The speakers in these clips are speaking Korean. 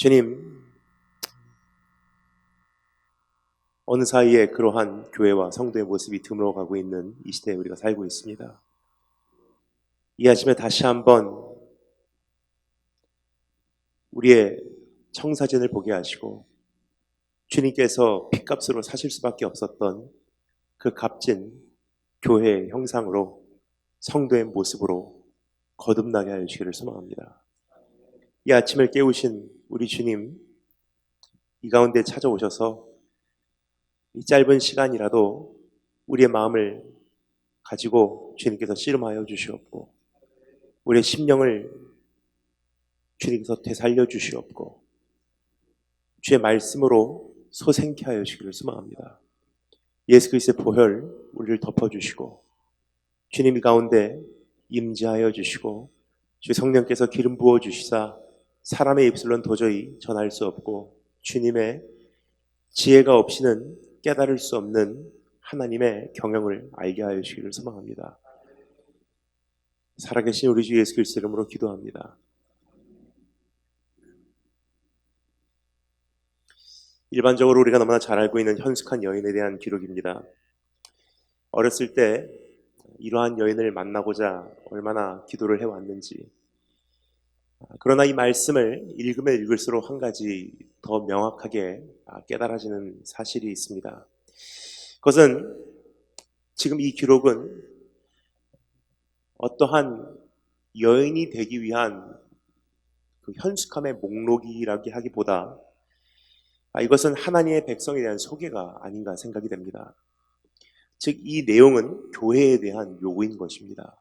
주님, 어느 사이에 그러한 교회와 성도의 모습이 드물어가고 있는 이 시대에 우리가 살고 있습니다. 이 아침에 다시 한번 우리의 청사진을 보게 하시고 주님께서 핏값으로 사실 수밖에 없었던 그 값진 교회의 형상으로 성도의 모습으로 거듭나게 하여 주시기를 소망합니다. 이 아침을 깨우신 우리 주님, 이 가운데 찾아오셔서 이 짧은 시간이라도 우리의 마음을 가지고 주님께서 씨름하여 주시옵고 우리의 심령을 주님께서 되살려 주시옵고 주의 말씀으로 소생케 하여 주시기를 소망합니다. 예수 그리스도의 보혈 우리를 덮어주시고 주님 이 가운데 임재하여 주시고 주 성령께서 기름 부어주시사 사람의 입술로는 도저히 전할 수 없고 주님의 지혜가 없이는 깨달을 수 없는 하나님의 경영을 알게 하여 주시기를 소망합니다. 살아계신 우리 주 예수 그리스도 이름으로 기도합니다. 일반적으로 우리가 너무나 잘 알고 있는 현숙한 여인에 대한 기록입니다. 어렸을 때 이러한 여인을 만나고자 얼마나 기도를 해왔는지, 그러나 이 말씀을 읽으면 읽을수록 한 가지 더 명확하게 깨달아지는 사실이 있습니다. 그것은 지금 이 기록은 어떠한 여인이 되기 위한 그 현숙함의 목록이라고 하기보다 이것은 하나님의 백성에 대한 소개가 아닌가 생각이 됩니다. 즉, 이 내용은 교회에 대한 요구인 것입니다.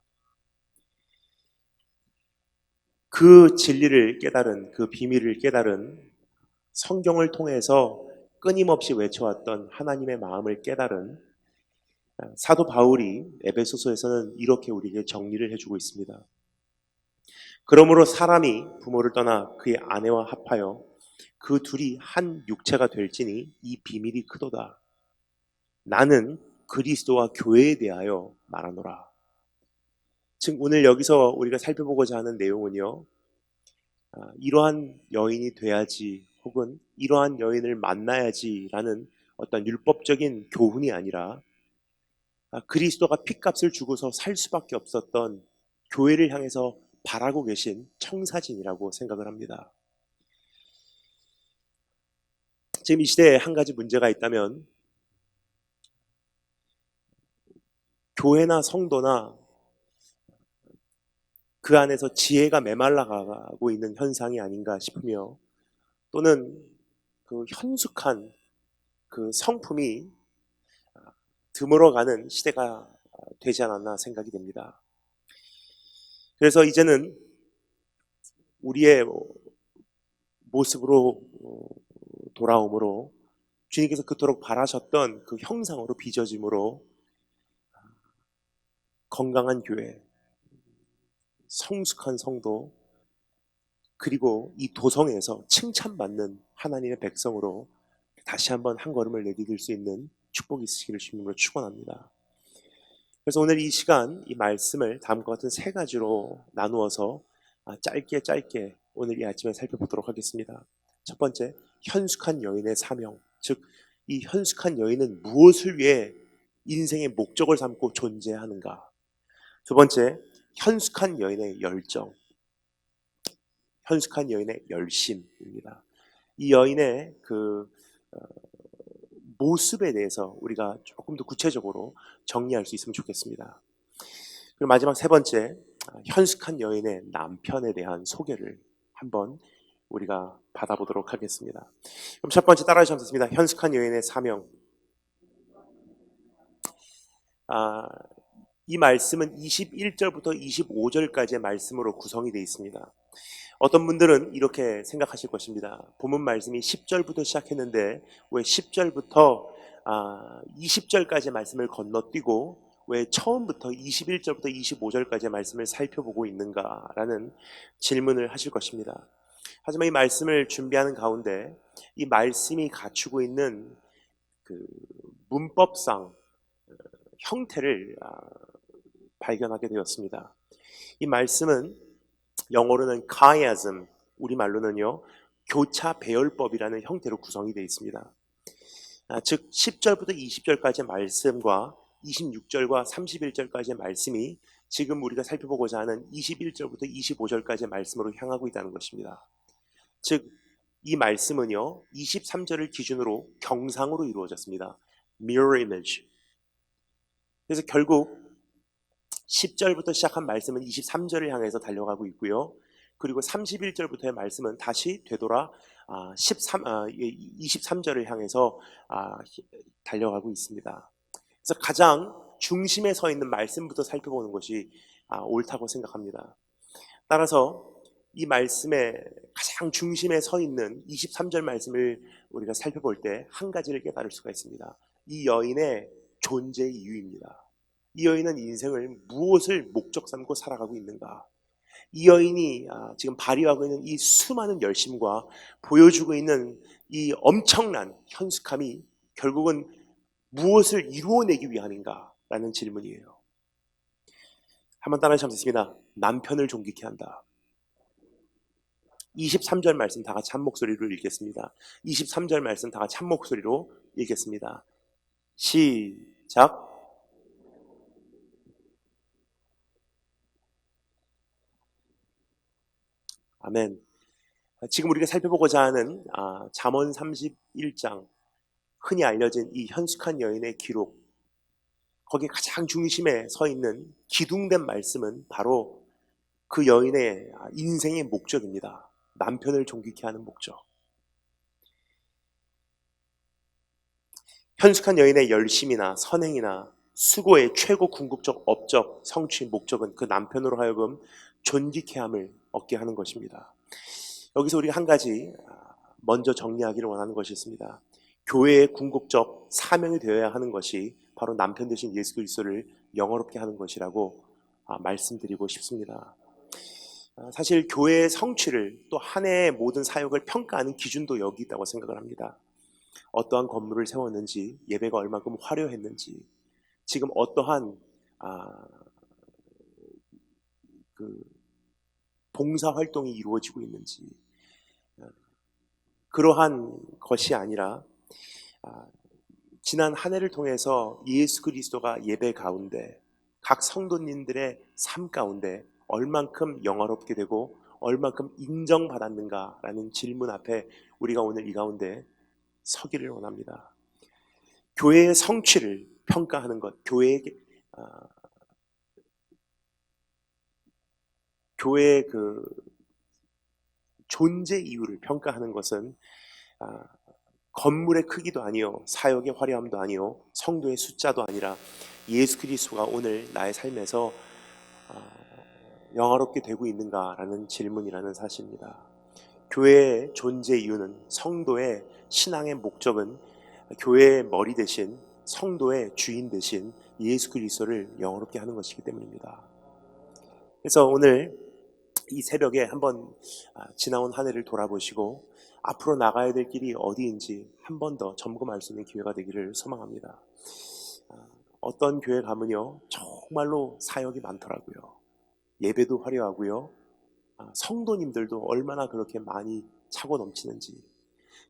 그 진리를 깨달은, 그 비밀을 깨달은 성경을 통해서 끊임없이 외쳐왔던 하나님의 마음을 깨달은 사도 바울이 에베소서에서는 이렇게 우리에게 정리를 해주고 있습니다. 그러므로 사람이 부모를 떠나 그의 아내와 합하여 그 둘이 한 육체가 될지니 이 비밀이 크도다. 나는 그리스도와 교회에 대하여 말하노라. 즉 오늘 여기서 우리가 살펴보고자 하는 내용은요, 이러한 여인이 돼야지 혹은 이러한 여인을 만나야지라는 어떤 율법적인 교훈이 아니라 그리스도가 핏값을 주고서 살 수밖에 없었던 교회를 향해서 바라고 계신 청사진이라고 생각을 합니다. 지금 이 시대에 한 가지 문제가 있다면 교회나 성도나 그 안에서 지혜가 메말라가고 있는 현상이 아닌가 싶으며, 또는 그 현숙한 그 성품이 드물어가는 시대가 되지 않았나 생각이 됩니다. 그래서 이제는 우리의 모습으로 돌아옴으로 주님께서 그토록 바라셨던 그 형상으로 빚어짐으로 건강한 교회, 성숙한 성도, 그리고 이 도성에서 칭찬받는 하나님의 백성으로 다시 한번 한 걸음을 내디딜 수 있는 축복이 있으시기를 주님으로 축원합니다. 그래서 오늘 이 시간 이 말씀을 다음과 같은 세 가지로 나누어서 짧게 오늘 이 아침에 살펴보도록 하겠습니다. 첫 번째, 현숙한 여인의 사명, 즉 이 현숙한 여인은 무엇을 위해 인생의 목적을 삼고 존재하는가. 두 번째, 현숙한 여인의 열정, 현숙한 여인의 열심입니다. 이 여인의 그 모습에 대해서 우리가 조금 더 구체적으로 정리할 수 있으면 좋겠습니다. 그리고 마지막 세 번째, 현숙한 여인의 남편에 대한 소개를 한번 우리가 받아보도록 하겠습니다. 그럼 첫 번째 따라해 주시면 좋습니다. 현숙한 여인의 사명. 이 말씀은 21절부터 25절까지의 말씀으로 구성이 되어 있습니다. 어떤 분들은 이렇게 생각하실 것입니다. 본문 말씀이 10절부터 시작했는데 왜 10절부터 20절까지의 말씀을 건너뛰고 왜 처음부터 21절부터 25절까지의 말씀을 살펴보고 있는가라는 질문을 하실 것입니다. 하지만 이 말씀을 준비하는 가운데 이 말씀이 갖추고 있는 그 문법상 형태를 발견하게 되었습니다. 이 말씀은 영어로는 chiasm, 우리말로는요 교차 배열법이라는 형태로 구성이 되어 있습니다. 즉 10절부터 20절까지의 말씀과 26절과 31절까지의 말씀이 지금 우리가 살펴보고자 하는 21절부터 25절까지의 말씀으로 향하고 있다는 것입니다. 즉 이 말씀은요 23절을 기준으로 경상으로 이루어졌습니다. Mirror image. 그래서 결국 10절부터 시작한 말씀은 23절을 향해서 달려가고 있고요. 그리고 31절부터의 말씀은 다시 되돌아 23절을 향해서 달려가고 있습니다. 그래서 가장 중심에 서 있는 말씀부터 살펴보는 것이 옳다고 생각합니다. 따라서 이 말씀의 가장 중심에 서 있는 23절 말씀을 우리가 살펴볼 때 한 가지를 깨달을 수가 있습니다. 이 여인의 존재 이유입니다. 이 여인은 인생을 무엇을 목적 삼고 살아가고 있는가? 이 여인이 지금 발휘하고 있는 이 수많은 열심과 보여주고 있는 이 엄청난 현숙함이 결국은 무엇을 이루어내기 위함인가? 라는 질문이에요. 한번 따라하시면 되겠습니다. 남편을 존귀케 한다. 23절 말씀 다 같이 한 목소리로 읽겠습니다. 23절 말씀 다 같이 한 목소리로 읽겠습니다. 시작. 아멘. 지금 우리가 살펴보고자 하는 잠언 31장, 흔히 알려진 이 현숙한 여인의 기록, 거기에 가장 중심에 서 있는 기둥된 말씀은 바로 그 여인의 인생의 목적입니다. 남편을 존귀케 하는 목적. 현숙한 여인의 열심이나 선행이나 수고의 최고 궁극적 업적, 성취, 목적은 그 남편으로 하여금 존귀케함을 얻게 하는 것입니다. 여기서 우리가 한 가지 먼저 정리하기를 원하는 것이 있습니다. 교회의 궁극적 사명이 되어야 하는 것이 바로 남편 되신 예수 그리스도를 영화롭게 하는 것이라고 말씀드리고 싶습니다. 사실 교회의 성취를 또 한 해의 모든 사역을 평가하는 기준도 여기 있다고 생각을 합니다. 어떠한 건물을 세웠는지, 예배가 얼마큼 화려했는지, 지금 어떠한 봉사 활동이 이루어지고 있는지, 그러한 것이 아니라 지난 한 해를 통해서 예수 그리스도가 예배 가운데 각 성도님들의 삶 가운데 얼만큼 영화롭게 되고 얼만큼 인정받았는가라는 질문 앞에 우리가 오늘 이 가운데 서기를 원합니다. 교회의 성취를 평가하는 것, 교회의 그 존재 이유를 평가하는 것은 건물의 크기도 아니요, 사역의 화려함도 아니요, 성도의 숫자도 아니라 예수 그리스도가 오늘 나의 삶에서 영화롭게 되고 있는가라는 질문이라는 사실입니다. 교회의 존재 이유는, 성도의 신앙의 목적은 교회의 머리 대신 성도의 주인 대신 예수 그리스도를 영화롭게 하는 것이기 때문입니다. 그래서 오늘 이 새벽에 한번 지나온 한 해를 돌아보시고 앞으로 나가야 될 길이 어디인지 한 번 더 점검할 수 있는 기회가 되기를 소망합니다. 어떤 교회 가면요 정말로 사역이 많더라고요. 예배도 화려하고요, 성도님들도 얼마나 그렇게 많이 차고 넘치는지.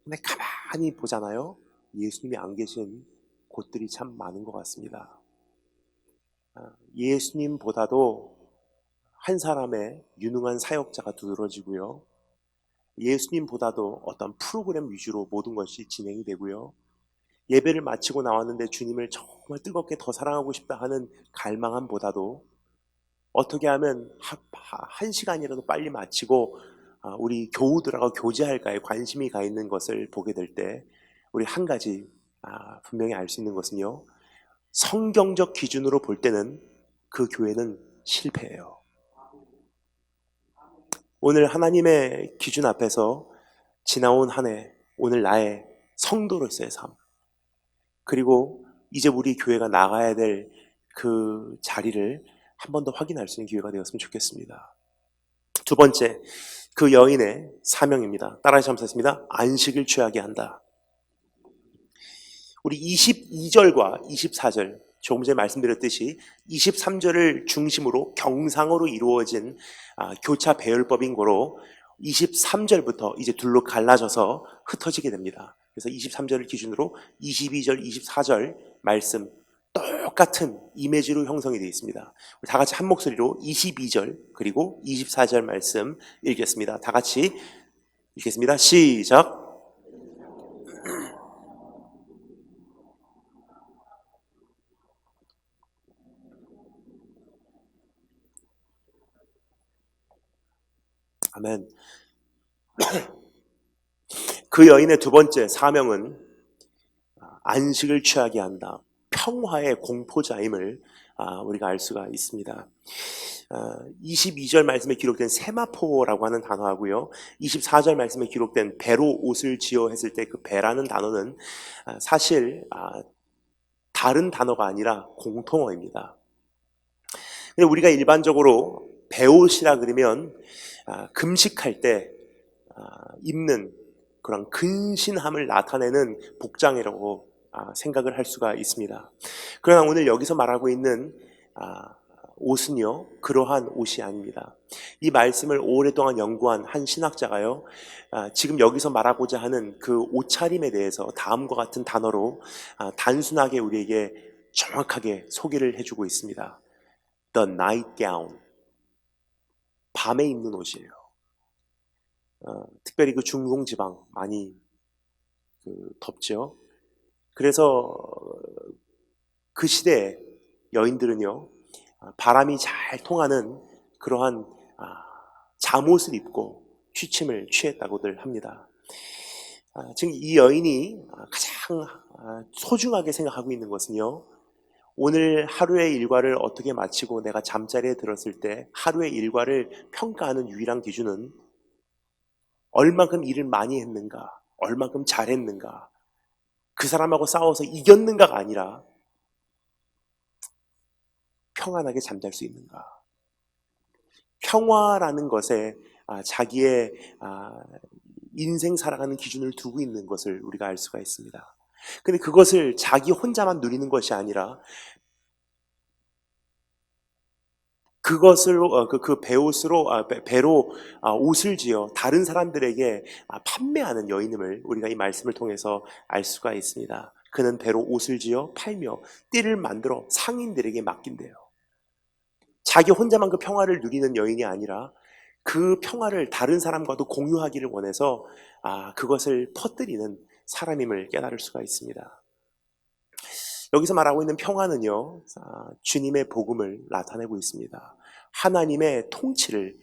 근데 가만히 보잖아요, 예수님이 안 계신 곳들이 참 많은 것 같습니다. 예수님보다도 한 사람의 유능한 사역자가 두드러지고요, 예수님보다도 어떤 프로그램 위주로 모든 것이 진행이 되고요, 예배를 마치고 나왔는데 주님을 정말 뜨겁게 더 사랑하고 싶다 하는 갈망함보다도 어떻게 하면 한 시간이라도 빨리 마치고 우리 교우들하고 교제할까에 관심이 가 있는 것을 보게 될 때 우리 한 가지 분명히 알 수 있는 것은요, 성경적 기준으로 볼 때는 그 교회는 실패해요. 오늘 하나님의 기준 앞에서 지나온 한 해, 오늘 나의 성도로서의 삶, 그리고 이제 우리 교회가 나가야 될 그 자리를 한 번 더 확인할 수 있는 기회가 되었으면 좋겠습니다. 두 번째, 그 여인의 사명입니다. 따라하시면 되겠습니다. 안식을 취하게 한다. 우리 22절과 24절, 조금 전에 말씀드렸듯이 23절을 중심으로 경상으로 이루어진 교차 배열법인 거로 23절부터 이제 둘로 갈라져서 흩어지게 됩니다. 그래서 23절을 기준으로 22절, 24절 말씀 똑같은 이미지로 형성이 되어 있습니다. 다 같이 한 목소리로 22절 그리고 24절 말씀 읽겠습니다. 다 같이 읽겠습니다. 시작. 아멘. 그 여인의 두 번째 사명은 안식을 취하게 한다. 평화의 공포자임을 우리가 알 수가 있습니다. 22절 말씀에 기록된 세마포라고 하는 단어하고요. 24절 말씀에 기록된 배로 옷을 지어 했을 때 그 배라는 단어는 사실 다른 단어가 아니라 공통어입니다. 근데 우리가 일반적으로 배옷이라 그러면 금식할 때 입는 그런 근신함을 나타내는 복장이라고 생각을 할 수가 있습니다. 그러나 오늘 여기서 말하고 있는 옷은요, 그러한 옷이 아닙니다. 이 말씀을 오랫동안 연구한 한 신학자가요, 지금 여기서 말하고자 하는 그 옷차림에 대해서 다음과 같은 단어로 단순하게 우리에게 정확하게 소개를 해주고 있습니다. The nightgown. 밤에 입는 옷이에요. 특별히 그 중동지방 많이 덥죠. 그래서 그 시대에 여인들은요, 바람이 잘 통하는 그러한 잠옷을 입고 취침을 취했다고들 합니다. 지금 이 여인이 가장 소중하게 생각하고 있는 것은요, 오늘 하루의 일과를 어떻게 마치고 내가 잠자리에 들었을 때 하루의 일과를 평가하는 유일한 기준은 얼마큼 일을 많이 했는가, 얼마큼 잘했는가, 그 사람하고 싸워서 이겼는가가 아니라 평안하게 잠잘 수 있는가. 평화라는 것에 자기의 인생 살아가는 기준을 두고 있는 것을 우리가 알 수가 있습니다. 근데 그것을 자기 혼자만 누리는 것이 아니라 그것을 그 배로 옷을 지어 다른 사람들에게 판매하는 여인임을 우리가 이 말씀을 통해서 알 수가 있습니다. 그는 배로 옷을 지어 팔며 띠를 만들어 상인들에게 맡긴대요. 자기 혼자만 그 평화를 누리는 여인이 아니라 그 평화를 다른 사람과도 공유하기를 원해서 그것을 퍼뜨리는 사람임을 깨달을 수가 있습니다. 여기서 말하고 있는 평화는요, 주님의 복음을 나타내고 있습니다. 하나님의 통치를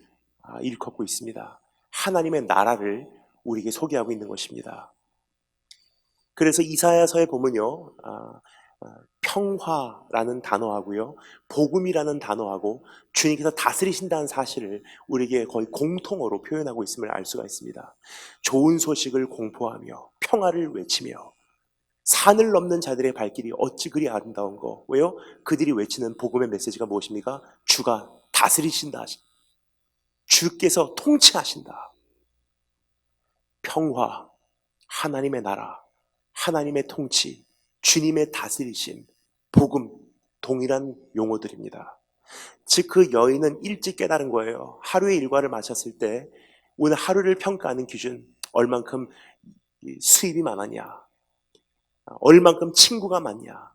일컫고 있습니다. 하나님의 나라를 우리에게 소개하고 있는 것입니다. 그래서 이사야서에 보면요, 평화라는 단어하고요, 복음이라는 단어하고 주님께서 다스리신다는 사실을 우리에게 거의 공통어로 표현하고 있음을 알 수가 있습니다. 좋은 소식을 공포하며 평화를 외치며 산을 넘는 자들의 발길이 어찌 그리 아름다운 거. 왜요? 그들이 외치는 복음의 메시지가 무엇입니까? 주가 다스리신다. 주께서 통치하신다. 평화, 하나님의 나라, 하나님의 통치, 주님의 다스리심, 복음, 동일한 용어들입니다. 즉 그 여인은 일찍 깨달은 거예요. 하루의 일과를 마쳤을 때 오늘 하루를 평가하는 기준, 얼만큼 수입이 많았냐, 얼만큼 친구가 많냐,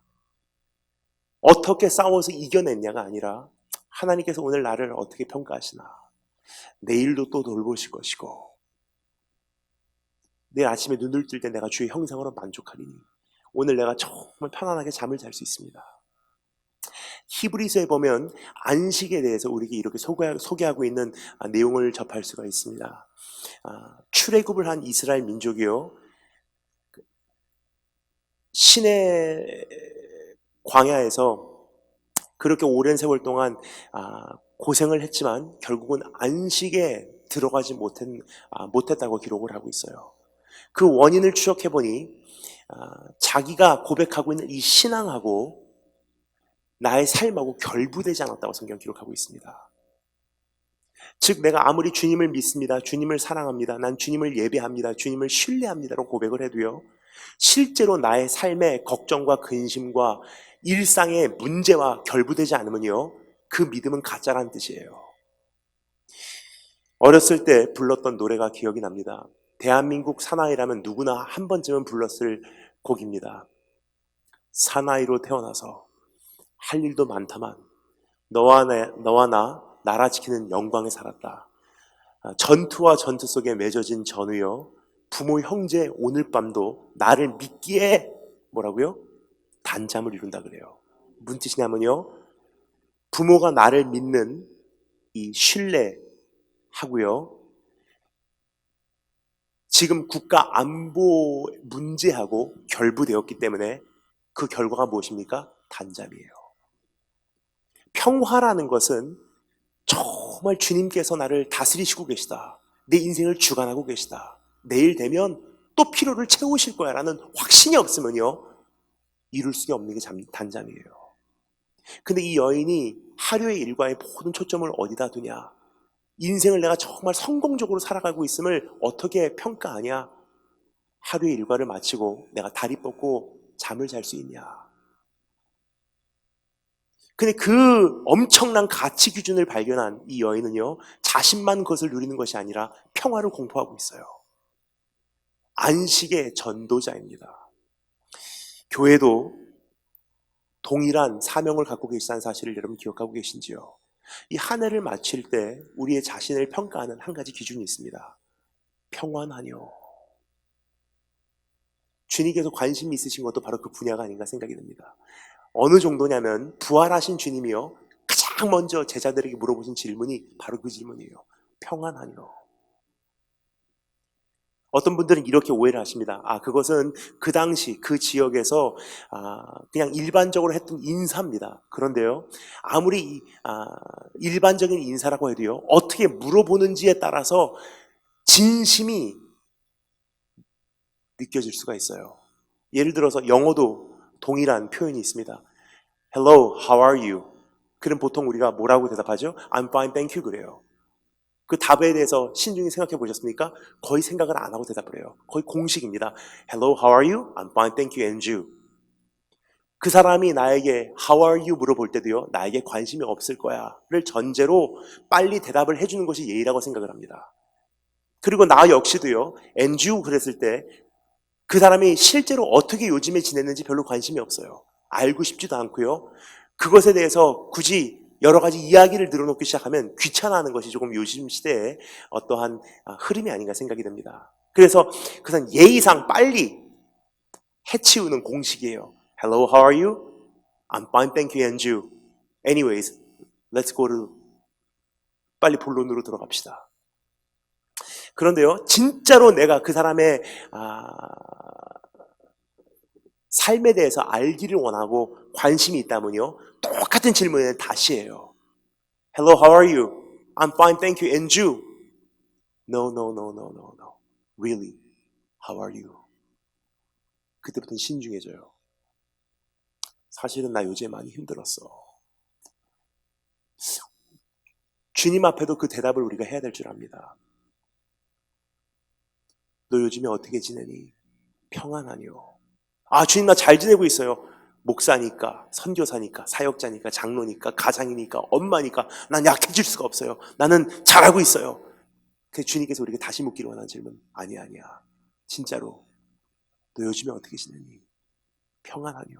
어떻게 싸워서 이겨냈냐가 아니라 하나님께서 오늘 나를 어떻게 평가하시나, 내일도 또 돌보실 것이고 내일 아침에 눈을 뜰 때 내가 주의 형상으로 만족하리니 오늘 내가 정말 편안하게 잠을 잘 수 있습니다. 히브리서에 보면 안식에 대해서 우리에게 이렇게 소개하고 있는 내용을 접할 수가 있습니다. 출애굽을 한 이스라엘 민족이요, 신의 광야에서 그렇게 오랜 세월 동안 고생을 했지만 결국은 안식에 들어가지 못했다고 기록을 하고 있어요. 그 원인을 추적해보니 자기가 고백하고 있는 이 신앙하고 나의 삶하고 결부되지 않았다고 성경 기록하고 있습니다. 즉 내가 아무리 주님을 믿습니다, 주님을 사랑합니다, 난 주님을 예배합니다, 주님을 신뢰합니다라고 고백을 해도요, 실제로 나의 삶의 걱정과 근심과 일상의 문제와 결부되지 않으면요, 그 믿음은 가짜라는 뜻이에요. 어렸을 때 불렀던 노래가 기억이 납니다. 대한민국 사나이라면 누구나 한 번쯤은 불렀을 곡입니다. 사나이로 태어나서 할 일도 많다만 너와 나 나라 지키는 영광에 살았다. 전투와 전투 속에 맺어진 전우여 부모 형제 오늘 밤도 나를 믿기에 뭐라고요? 단잠을 이룬다 그래요. 무슨 뜻이냐면요, 부모가 나를 믿는 이 신뢰하고요, 지금 국가 안보 문제하고 결부되었기 때문에 그 결과가 무엇입니까? 단잠이에요. 평화라는 것은 정말 주님께서 나를 다스리시고 계시다, 내 인생을 주관하고 계시다, 내일 되면 또 필요를 채우실 거야 라는 확신이 없으면요, 이룰 수가 없는 게 단잠이에요. 근데 이 여인이 하루의 일과의 모든 초점을 어디다 두냐? 인생을 내가 정말 성공적으로 살아가고 있음을 어떻게 평가하냐? 하루의 일과를 마치고 내가 다리 뻗고 잠을 잘 수 있냐? 근데 그 엄청난 가치 기준을 발견한 이 여인은요, 자신만 그것을 누리는 것이 아니라 평화를 공포하고 있어요. 안식의 전도자입니다. 교회도 동일한 사명을 갖고 계시다는 사실을 여러분 기억하고 계신지요? 이 한 해를 마칠 때 우리의 자신을 평가하는 한 가지 기준이 있습니다. 평안하뇨. 주님께서 관심이 있으신 것도 바로 그 분야가 아닌가 생각이 듭니다. 어느 정도냐면 부활하신 주님이요, 가장 먼저 제자들에게 물어보신 질문이 바로 그 질문이에요. 평안하뇨. 어떤 분들은 이렇게 오해를 하십니다. 그것은 그 당시 그 지역에서 그냥 일반적으로 했던 인사입니다. 그런데요, 아무리 일반적인 인사라고 해도요, 어떻게 물어보는지에 따라서 진심이 느껴질 수가 있어요. 예를 들어서 영어도 동일한 표현이 있습니다. Hello, how are you? 그럼 보통 우리가 뭐라고 대답하죠? I'm fine, thank you 그래요. 그 답에 대해서 신중히 생각해 보셨습니까? 거의 생각을 안 하고 대답을 해요. 거의 공식입니다. Hello, how are you? I'm fine, thank you, and you. 그 사람이 나에게 How are you? 물어볼 때도요, 나에게 관심이 없을 거야를 전제로 빨리 대답을 해주는 것이 예의라고 생각을 합니다. 그리고 나 역시도요, and you 그랬을 때 그 사람이 실제로 어떻게 요즘에 지냈는지 별로 관심이 없어요. 알고 싶지도 않고요. 그것에 대해서 굳이 여러 가지 이야기를 늘어놓기 시작하면 귀찮아하는 것이 조금 요즘 시대의 어떠한 흐름이 아닌가 생각이 됩니다. 그래서 그것은 예의상 빨리 해치우는 공식이에요. Hello, how are you? I'm fine, thank you, and you. Anyways, let's go to 빨리 본론으로 들어갑시다. 그런데요, 진짜로 내가 그 사람의 삶에 대해서 알기를 원하고 관심이 있다면요, 똑같은 질문을 다시 해요. Hello, how are you? I'm fine, thank you, and you? No, no, no, no, no, no. Really, how are you? 그때부터는 신중해져요. 사실은 나 요즘 많이 힘들었어. 주님 앞에도 그 대답을 우리가 해야 될 줄 압니다. 너 요즘에 어떻게 지내니? 평안하니요. 주님 나 잘 지내고 있어요. 목사니까, 선교사니까, 사역자니까, 장로니까, 가장이니까, 엄마니까 난 약해질 수가 없어요. 나는 잘하고 있어요. 그래서 주님께서 우리에게 다시 묻기를 원하는 질문, 아니야. 진짜로 너 요즘에 어떻게 지내니? 평안하니요.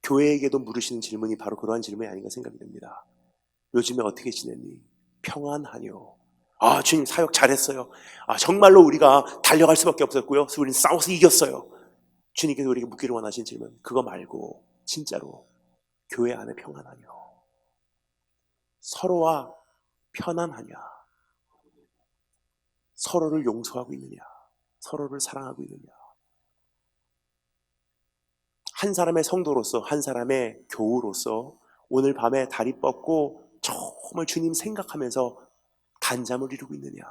교회에게도 물으시는 질문이 바로 그러한 질문이 아닌가 생각이 됩니다. 요즘에 어떻게 지내니? 평안하니요. 주님 사역 잘했어요. 정말로 우리가 달려갈 수밖에 없었고요. 우리는 싸워서 이겼어요. 주님께서 우리에게 묻기를 원하신 질문, 그거 말고 진짜로 교회 안에 평안하냐? 서로와 편안하냐? 서로를 용서하고 있느냐? 서로를 사랑하고 있느냐? 한 사람의 성도로서, 한 사람의 교우로서 오늘 밤에 다리 뻗고 정말 주님 생각하면서 단잠을 이루고 있느냐?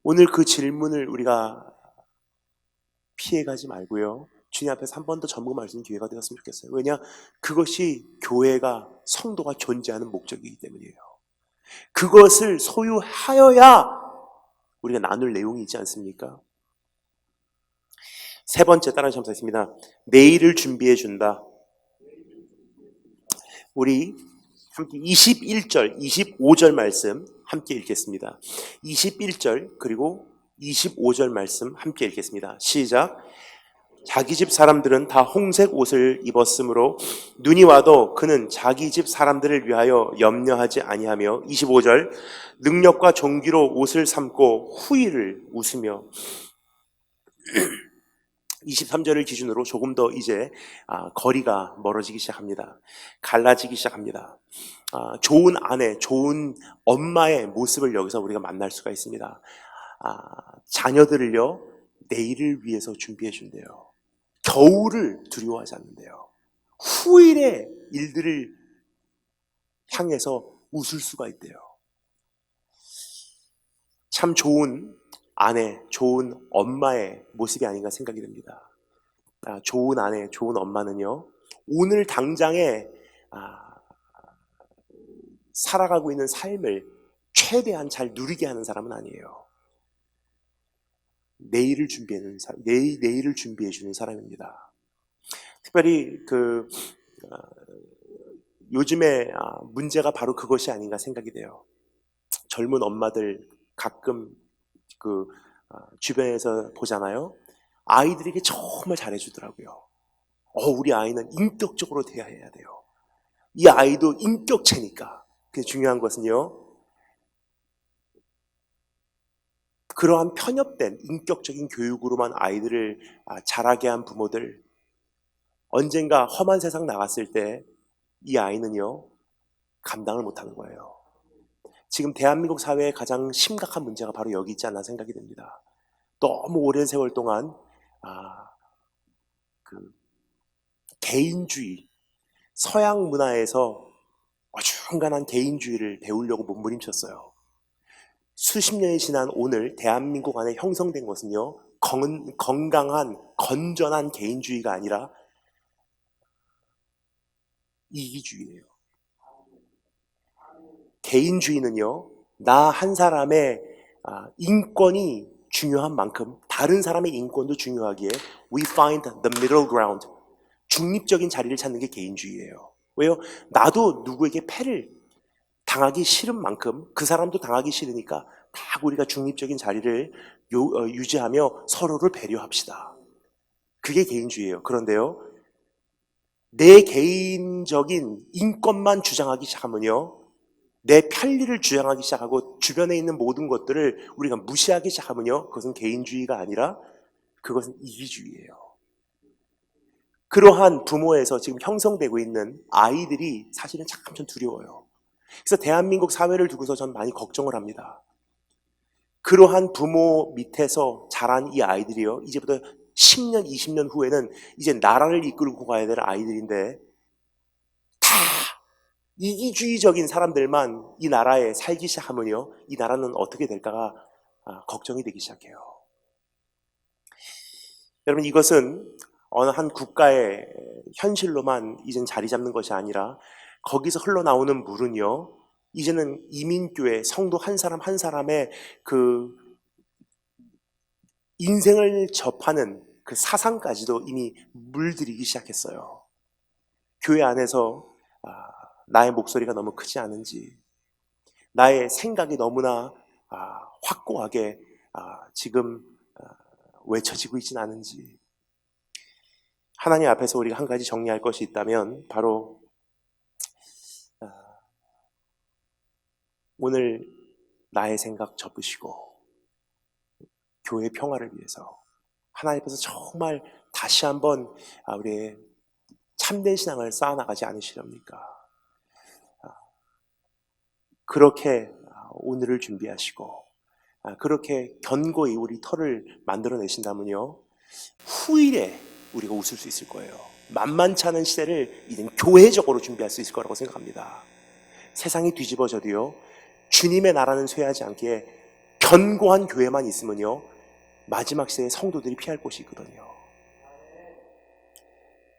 오늘 그 질문을 우리가 피해가지 말고요, 주님 앞에서 한 번 더 점검할 수 있는 기회가 되었으면 좋겠어요. 왜냐? 그것이 교회가, 성도가 존재하는 목적이기 때문이에요. 그것을 소유하여야 우리가 나눌 내용이 있지 않습니까? 세 번째 따라 점사했습니다. 내일을 준비해 준다. 우리 함께 21절, 25절 말씀 함께 읽겠습니다. 21절 그리고 25절 말씀 함께 읽겠습니다. 시작. 자기 집 사람들은 다 홍색 옷을 입었으므로 눈이 와도 그는 자기 집 사람들을 위하여 염려하지 아니하며 25절 능력과 존귀로 옷을 삼고 후일을 웃으며 23절을 기준으로 조금 더 이제 거리가 멀어지기 시작합니다. 갈라지기 시작합니다. 좋은 아내, 좋은 엄마의 모습을 여기서 우리가 만날 수가 있습니다. 자녀들을요 내일을 위해서 준비해 준대요. 겨울을 두려워하지 않는데요. 후일의 일들을 향해서 웃을 수가 있대요. 참 좋은 아내, 좋은 엄마의 모습이 아닌가 생각이 듭니다. 좋은 아내, 좋은 엄마는요, 오늘 당장에 살아가고 있는 삶을 최대한 잘 누리게 하는 사람은 아니에요. 내일을 준비하는 사람, 내일을 준비해 주는 사람입니다. 특별히 요즘에 문제가 바로 그것이 아닌가 생각이 돼요. 젊은 엄마들 가끔 주변에서 보잖아요. 아이들에게 정말 잘해주더라고요. 우리 아이는 인격적으로 대해야 돼요. 이 아이도 인격체니까. 그게 중요한 것은요, 그러한 편협된 인격적인 교육으로만 아이들을 자라게 한 부모들, 언젠가 험한 세상 나갔을 때 이 아이는요 감당을 못하는 거예요. 지금 대한민국 사회의 가장 심각한 문제가 바로 여기 있지 않나 생각이 듭니다. 너무 오랜 세월 동안 개인주의, 서양 문화에서 어중간한 개인주의를 배우려고 몸부림쳤어요. 수십 년이 지난 오늘 대한민국 안에 형성된 것은요, 건강한, 건전한 개인주의가 아니라 이기주의예요. 개인주의는요, 나 한 사람의 인권이 중요한 만큼 다른 사람의 인권도 중요하기에 we find the middle ground, 중립적인 자리를 찾는 게 개인주의예요. 왜요? 나도 누구에게 패를 당하기 싫은 만큼 그 사람도 당하기 싫으니까 다 우리가 중립적인 자리를 유지하며 서로를 배려합시다. 그게 개인주의예요. 그런데요, 내 개인적인 인권만 주장하기 시작하면요, 내 편리를 주장하기 시작하고 주변에 있는 모든 것들을 우리가 무시하기 시작하면요, 그것은 개인주의가 아니라 그것은 이기주의예요. 그러한 부모에서 지금 형성되고 있는 아이들이 사실은 참 두려워요. 그래서 대한민국 사회를 두고서 전 많이 걱정을 합니다. 그러한 부모 밑에서 자란 이 아이들이요, 이제부터 10년, 20년 후에는 이제 나라를 이끌고 가야 될 아이들인데 다 이기주의적인 사람들만 이 나라에 살기 시작하면요, 이 나라는 어떻게 될까가 걱정이 되기 시작해요. 여러분, 이것은 어느 한 국가의 현실로만 이젠 자리 잡는 것이 아니라 거기서 흘러나오는 물은요, 이제는 이민교회 성도 한 사람 한 사람의 그 인생을 접하는 그 사상까지도 이미 물들이기 시작했어요. 교회 안에서 나의 목소리가 너무 크지 않은지, 나의 생각이 너무나 확고하게 지금 외쳐지고 있지는 않은지, 하나님 앞에서 우리가 한 가지 정리할 것이 있다면 바로 오늘 나의 생각 접으시고 교회의 평화를 위해서 하나님 앞에서 정말 다시 한번 우리의 참된 신앙을 쌓아나가지 않으시렵니까? 그렇게 오늘을 준비하시고 그렇게 견고히 우리 터를 만들어내신다면요, 후일에 우리가 웃을 수 있을 거예요. 만만치 않은 시대를 이젠 교회적으로 준비할 수 있을 거라고 생각합니다. 세상이 뒤집어져도요, 주님의 나라는 쇠하지 않기에 견고한 교회만 있으면요, 마지막 시대에 성도들이 피할 곳이 있거든요.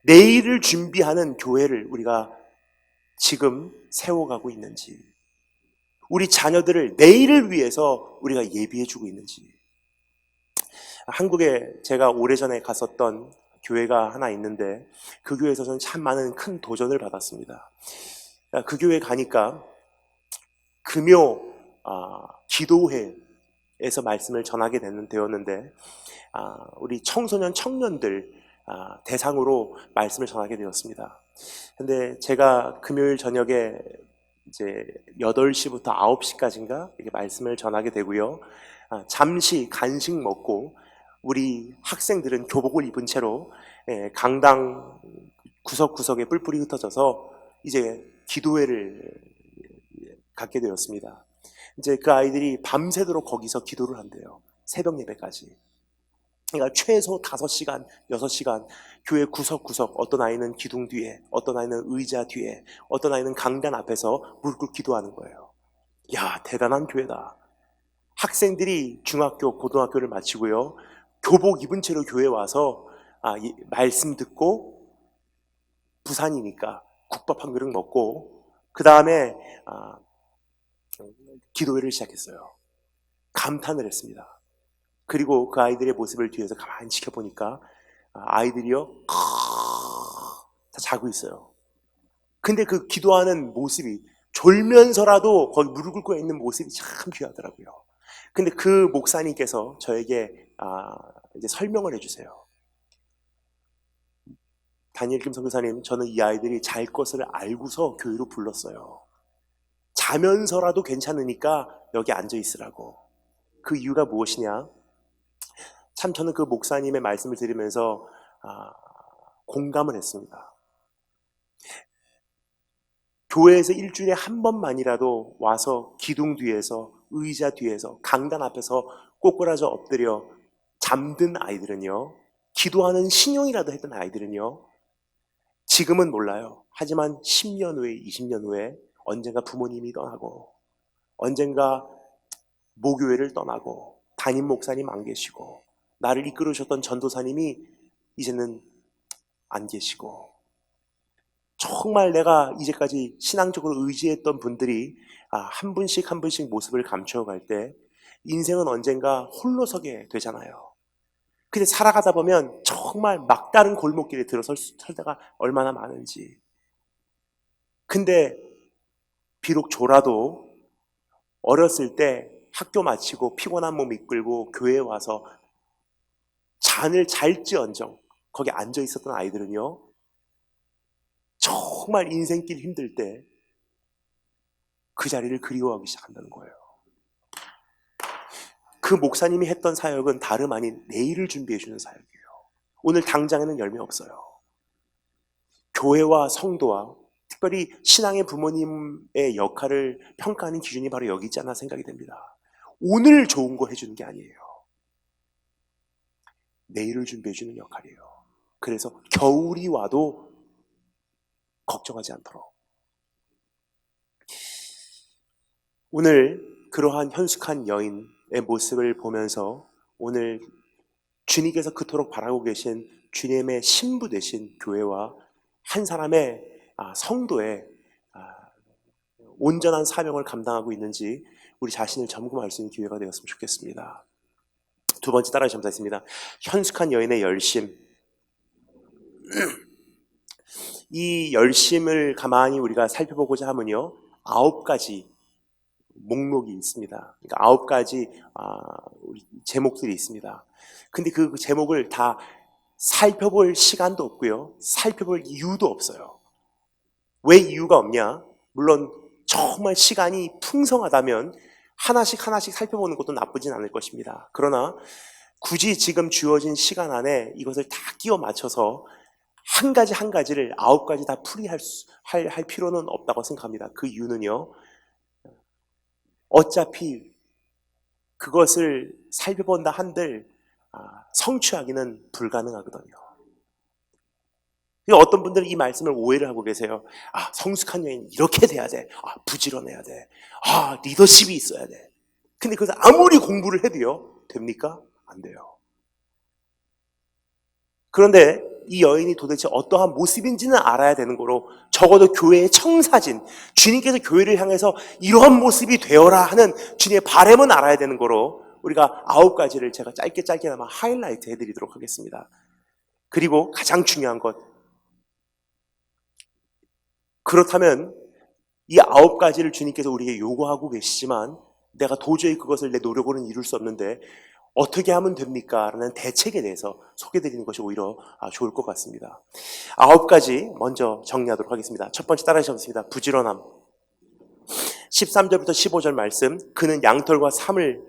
내일을 준비하는 교회를 우리가 지금 세워가고 있는지, 우리 자녀들을 내일을 위해서 우리가 예비해주고 있는지. 한국에 제가 오래전에 갔었던 교회가 하나 있는데 그 교회에서 저는 참 많은 큰 도전을 받았습니다. 그 교회 가니까 금요 기도회에서 말씀을 전하게 되었는데 우리 청소년 청년들 대상으로 말씀을 전하게 되었습니다. 근데 제가 금요일 저녁에 이제 8시부터 9시까지인가 이렇게 말씀을 전하게 되고요. 잠시 간식 먹고 우리 학생들은 교복을 입은 채로 강당 구석구석에 뿔뿔이 흩어져서 이제 기도회를 갖게 되었습니다. 이제 그 아이들이 밤새도록 거기서 기도를 한대요. 새벽 예배까지. 그러니까 최소 5시간, 6시간 교회 구석구석, 어떤 아이는 기둥 뒤에, 어떤 아이는 의자 뒤에, 어떤 아이는 강단 앞에서 무릎 꿇고 기도하는 거예요. 야, 대단한 교회다. 학생들이 중학교, 고등학교를 마치고요. 교복 입은 채로 교회 와서 말씀 듣고 부산이니까 국밥 한 그릇 먹고 그 다음에 기도회를 시작했어요. 감탄을 했습니다. 그리고 그 아이들의 모습을 뒤에서 가만히 지켜보니까 아이들이요 다 자고 있어요. 근데 그 기도하는 모습이 졸면서라도 거기 무릎 꿇고 있는 모습이 참 귀하더라고요. 근데 그 목사님께서 저에게 이제 설명을 해주세요. 다니엘 김 선교사님, 저는 이 아이들이 잘 것을 알고서 교회로 불렀어요. 자면서라도 괜찮으니까 여기 앉아 있으라고. 그 이유가 무엇이냐? 참 저는 그 목사님의 말씀을 들으면서 공감을 했습니다. 교회에서 일주일에 한 번만이라도 와서 기둥 뒤에서, 의자 뒤에서, 강단 앞에서 꼬꾸라져 엎드려 잠든 아이들은요, 기도하는 신용이라도 했던 아이들은요, 지금은 몰라요. 하지만 10년 후에, 20년 후에 언젠가 부모님이 떠나고, 언젠가 모교회를 떠나고, 담임 목사님 안 계시고, 나를 이끌으셨던 전도사님이 이제는 안 계시고, 정말 내가 이제까지 신앙적으로 의지했던 분들이 한 분씩 한 분씩 모습을 감춰갈 때 인생은 언젠가 홀로 서게 되잖아요. 근데 살아가다 보면 정말 막다른 골목길에 들어설 때가 얼마나 많은지. 근데 비록 졸아도 어렸을 때 학교 마치고 피곤한 몸 이끌고 교회에 와서 잠을 잘지언정 거기 앉아 있었던 아이들은요, 정말 인생길 힘들 때 그 자리를 그리워하기 시작한다는 거예요. 그 목사님이 했던 사역은 다름 아닌 내일을 준비해 주는 사역이에요. 오늘 당장에는 열매 없어요. 교회와 성도와 특별히 신앙의 부모님의 역할을 평가하는 기준이 바로 여기 있지 않나 생각이 됩니다. 오늘 좋은 거 해주는 게 아니에요. 내일을 준비해 주는 역할이에요. 그래서 겨울이 와도 걱정하지 않도록. 오늘 그러한 현숙한 여인의 모습을 보면서 오늘 주님께서 그토록 바라고 계신 주님의 신부 되신 교회와 한 사람의 성도의 온전한 사명을 감당하고 있는지 우리 자신을 점검할 수 있는 기회가 되었으면 좋겠습니다. 두 번째 따라 점사했습니다. 현숙한 여인의 열심. 이 열심을 가만히 우리가 살펴보고자 하면요, 9가지 목록이 있습니다. 그러니까 9가지 제목들이 있습니다. 근데 그 제목을 다 살펴볼 시간도 없고요, 살펴볼 이유도 없어요. 왜 이유가 없냐? 물론 정말 시간이 풍성하다면 하나씩 살펴보는 것도 나쁘진 않을 것입니다. 그러나 굳이 지금 주어진 시간 안에 이것을 다 끼워 맞춰서 한 가지를 9가지 다 풀이할 필요는 없다고 생각합니다. 그 이유는요, 어차피 그것을 살펴본다 한들 성취하기는 불가능하거든요. 어떤 분들은 이 말씀을 오해를 하고 계세요. 성숙한 여인 이렇게 돼야 돼. 부지런해야 돼. 리더십이 있어야 돼. 근데 그것을 아무리 공부를 해도요, 됩니까? 안 돼요. 그런데 이 여인이 도대체 어떠한 모습인지는 알아야 되는 거로, 적어도 교회의 청사진, 주님께서 교회를 향해서 이러한 모습이 되어라 하는 주님의 바람은 알아야 되는 거로 우리가 9가지를 제가 짧게나마 하이라이트 해드리도록 하겠습니다. 그리고 가장 중요한 것, 그렇다면 이 9가지를 주님께서 우리에게 요구하고 계시지만 내가 도저히 그것을 내 노력으로는 이룰 수 없는데 어떻게 하면 됩니까? 라는 대책에 대해서 소개드리는 것이 오히려 좋을 것 같습니다. 9가지 먼저 정리하도록 하겠습니다. 첫 번째 따라하시겠습니다. 부지런함. 13절부터 15절 말씀, 그는 양털과 삼을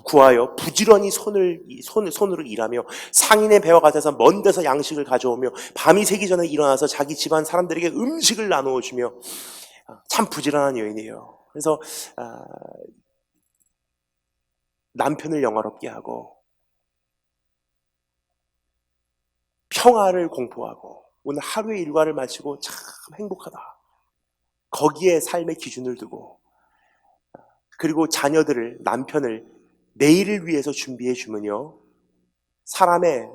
구하여 부지런히 손으로 일하며 상인의 배와 같아서 먼 데서 양식을 가져오며 밤이 새기 전에 일어나서 자기 집안 사람들에게 음식을 나누어 주며 참 부지런한 여인이에요. 그래서 남편을 영화롭게 하고 평화를 공포하고 오늘 하루의 일과를 마치고 참 행복하다. 거기에 삶의 기준을 두고 그리고 자녀들을, 남편을 내일을 위해서 준비해 주면요 사람의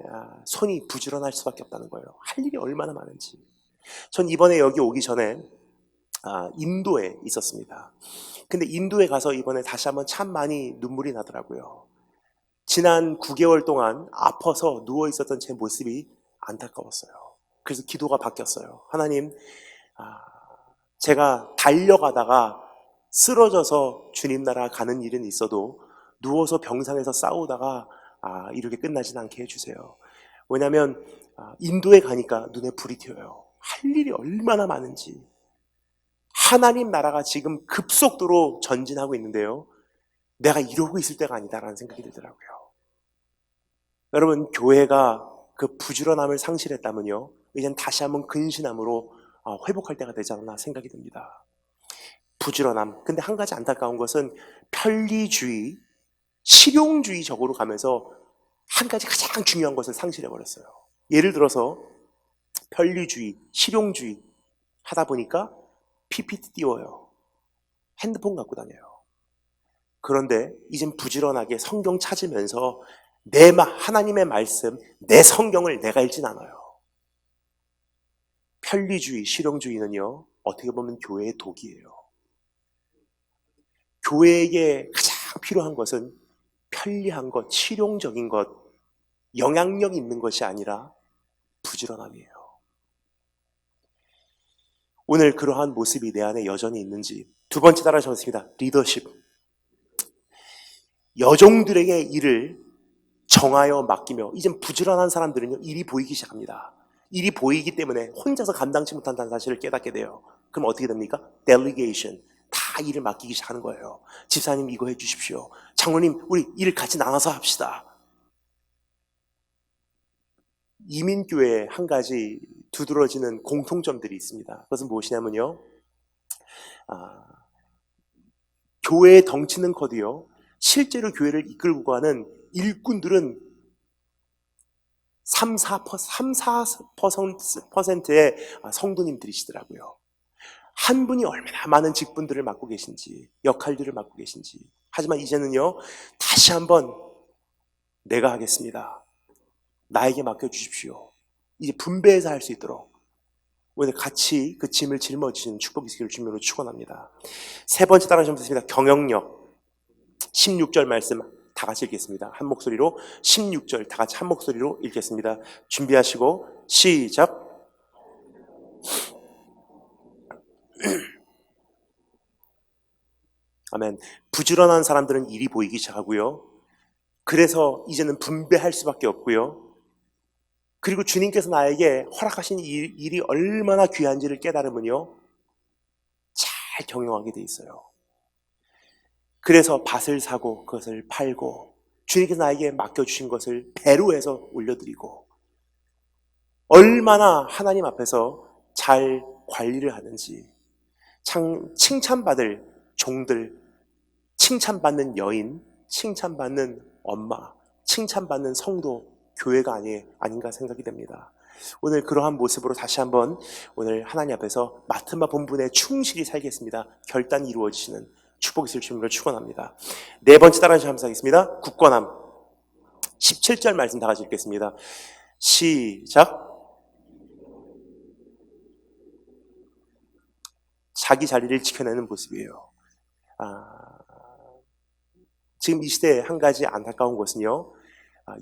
손이 부지런할 수밖에 없다는 거예요. 할 일이 얼마나 많은지. 전 이번에 여기 오기 전에 인도에 있었습니다. 근데 인도에 가서 이번에 다시 한번 참 많이 눈물이 나더라고요. 지난 9개월 동안 아파서 누워 있었던 제 모습이 안타까웠어요. 그래서 기도가 바뀌었어요. 하나님, 제가 달려가다가 쓰러져서 주님 나라 가는 일은 있어도 누워서 병상에서 싸우다가 이렇게 끝나진 않게 해주세요. 왜냐하면 인도에 가니까 눈에 불이 튀어요. 할 일이 얼마나 많은지. 하나님 나라가 지금 급속도로 전진하고 있는데요. 내가 이러고 있을 때가 아니다라는 생각이 들더라고요. 여러분, 교회가 그 부지런함을 상실했다면요, 이젠 다시 한번 근신함으로 회복할 때가 되지 않나 생각이 듭니다. 부지런함. 근데 한 가지 안타까운 것은 편리주의, 실용주의적으로 가면서 한 가지 가장 중요한 것을 상실해버렸어요. 예를 들어서 편리주의, 실용주의 하다 보니까 PPT 띄워요. 핸드폰 갖고 다녀요. 그런데 이젠 부지런하게 성경 찾으면서 하나님의 말씀, 내 성경을 내가 읽진 않아요. 편리주의, 실용주의는요, 어떻게 보면 교회의 독이에요. 교회에게 가장 필요한 것은 편리한 것, 실용적인 것, 영향력 있는 것이 아니라 부지런함이에요. 오늘 그러한 모습이 내 안에 여전히 있는지. 두 번째 따라하셨습니다. 리더십. 여종들에게 일을 정하여 맡기며, 이젠 부지런한 사람들은요, 일이 보이기 시작합니다. 일이 보이기 때문에 혼자서 감당치 못한다는 사실을 깨닫게 돼요. 그럼 어떻게 됩니까? 델리게이션. 다 일을 맡기기 시작하는 거예요. 집사님 이거 해주십시오. 장로님 우리 일 같이 나눠서 합시다. 이민교회에 한 가지 두드러지는 공통점들이 있습니다. 그것은 무엇이냐면요, 교회의 덩치는 커도요, 실제로 교회를 이끌고 가는 일꾼들은 3-4%의 성도님들이시더라고요. 한 분이 얼마나 많은 직분들을 맡고 계신지, 역할들을 맡고 계신지. 하지만 이제는요, 다시 한번 내가 하겠습니다. 나에게 맡겨주십시오. 이제 분배해서 할 수 있도록 오늘 같이 그 짐을 짊어지시는 축복이 있기를 주님으로 축원합니다. 세 번째 따라하시면 되겠습니다. 경영력. 16절 말씀 다 같이 읽겠습니다. 한 목소리로 16절 다 같이 한 목소리로 읽겠습니다. 준비하시고 시작. 아멘. 부지런한 사람들은 일이 보이기 시작하고요. 그래서 이제는 분배할 수밖에 없고요. 그리고 주님께서 나에게 허락하신 일이 얼마나 귀한지를 깨달으면요, 잘 경영하게 돼 있어요. 그래서 밭을 사고 그것을 팔고 주님께서 나에게 맡겨주신 것을 배로 해서 올려드리고 얼마나 하나님 앞에서 잘 관리를 하는지, 칭찬받을 종들, 칭찬받는 여인, 칭찬받는 엄마, 칭찬받는 성도, 교회가 아닌가 생각이 됩니다. 오늘 그러한 모습으로 다시 한번 오늘 하나님 앞에서 맡은 바 본분에 충실히 살겠습니다. 결단이 이루어지시는 축복이 있을 주님을 축원합니다. 네 번째 따라하시면 감사하겠습니다. 굳건함. 17절 말씀 다 같이 읽겠습니다. 시작. 자기 자리를 지켜내는 모습이에요. 지금 이 시대에 한 가지 안타까운 것은요,